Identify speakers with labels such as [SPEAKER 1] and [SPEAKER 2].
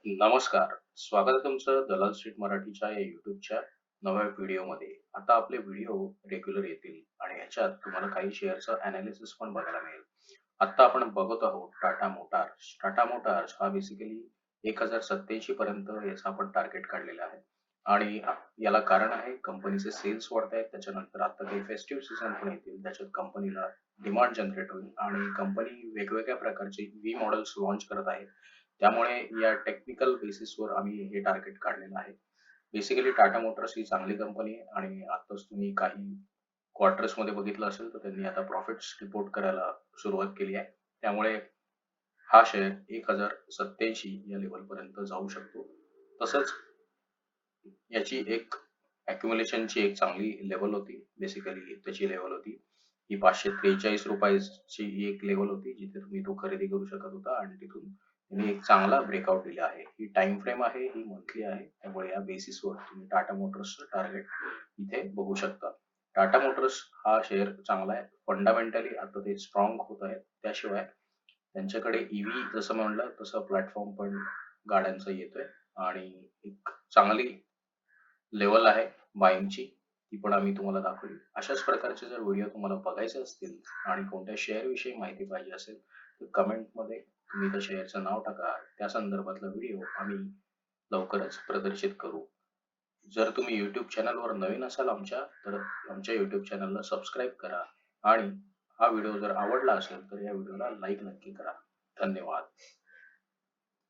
[SPEAKER 1] नमस्कार. स्वागत आहे तुमचं दलाल स्ट्रीट मराठीच्या या YouTubeच्या नव्या व्हिडिओमध्ये. आता आपले व्हिडिओ रेग्युलर येतील आणि ह्याच्यात तुम्हाला काही शेअरचं एनालिसिस पण बघायला मिळेल. आत्ता आपण बघत आहोत टाटा मोटार्स. टाटा मोटार्स हा बेसिकली 1087 पर्यंत याचा आपण टार्गेट काढलेला आहे आणि याला कारण आहे कंपनीचे सेल्स वाढतायत. त्याच्यानंतर आता काही फेस्टिव्ह सीझन पण येतील. त्याच्यात कंपनीला डिमांड जनरेट होईल आणि कंपनी वेगवेगळ्या प्रकारचे EV मॉडेल्स लॉन्च करत आहे. त्यामुळे या टेक्निकल बेसिसवर आम्ही हे टार्गेट काढलेलं आहे. बेसिकली टाटा मोटर्स ही चांगली कंपनी आहे आणि आताच तुम्ही काही क्वार्टर्समध्ये बघितलं असेल तर त्यांनी आता प्रॉफिट्स रिपोर्ट करायला सुरुवात केली आहे. त्यामुळे हा शेअर 1087 या लेव्हलपर्यंत जाऊ शकतो. तसंच याची एक accumulationची एक चांगली लेव्हल होती. बेसिकली त्याची लेव्हल होती ही ₹543 एक लेव्हल होती जिथे तुम्ही तो खरेदी करू शकत होता आणि तिथून त्यांनी एक चांगला ब्रेकआउट दिला आहे. ही टाईम फ्रेम आहे, ही मंथली आहे. त्यामुळे या बेसिसवर तुम्ही टाटा मोटर्सचं टार्गेट इथे बघू शकता. टाटा मोटर्स हा शेअर चांगला आहे. फंडामेंटली आता ते स्ट्रॉंग होत आहेत. त्याशिवाय त्यांच्याकडे EV जसं म्हणलं तसं प्लॅटफॉर्म पण गाड्यांचा येतोय आणि एक चांगली लेव्हल आहे बायिंगची. ती पण आम्ही तुम्हाला दाखवली. अशाच प्रकारचे जर व्हिडिओ तुम्हाला बघायचे असतील आणि कोणत्या शेअरविषयी माहिती पाहिजे असेल तर कमेंटमध्ये तुम्ही त्या शेअरचं नाव टाका. त्या संदर्भातला व्हिडिओ आम्ही लवकरच प्रदर्शित करू. जर तुम्ही YouTube चॅनलवर नवीन असाल आमच्या, तर आमच्या YouTube चॅनलला सबस्क्राईब करा आणि हा व्हिडिओ जर आवडला असेल तर या व्हिडिओला लाईक नक्की करा. धन्यवाद.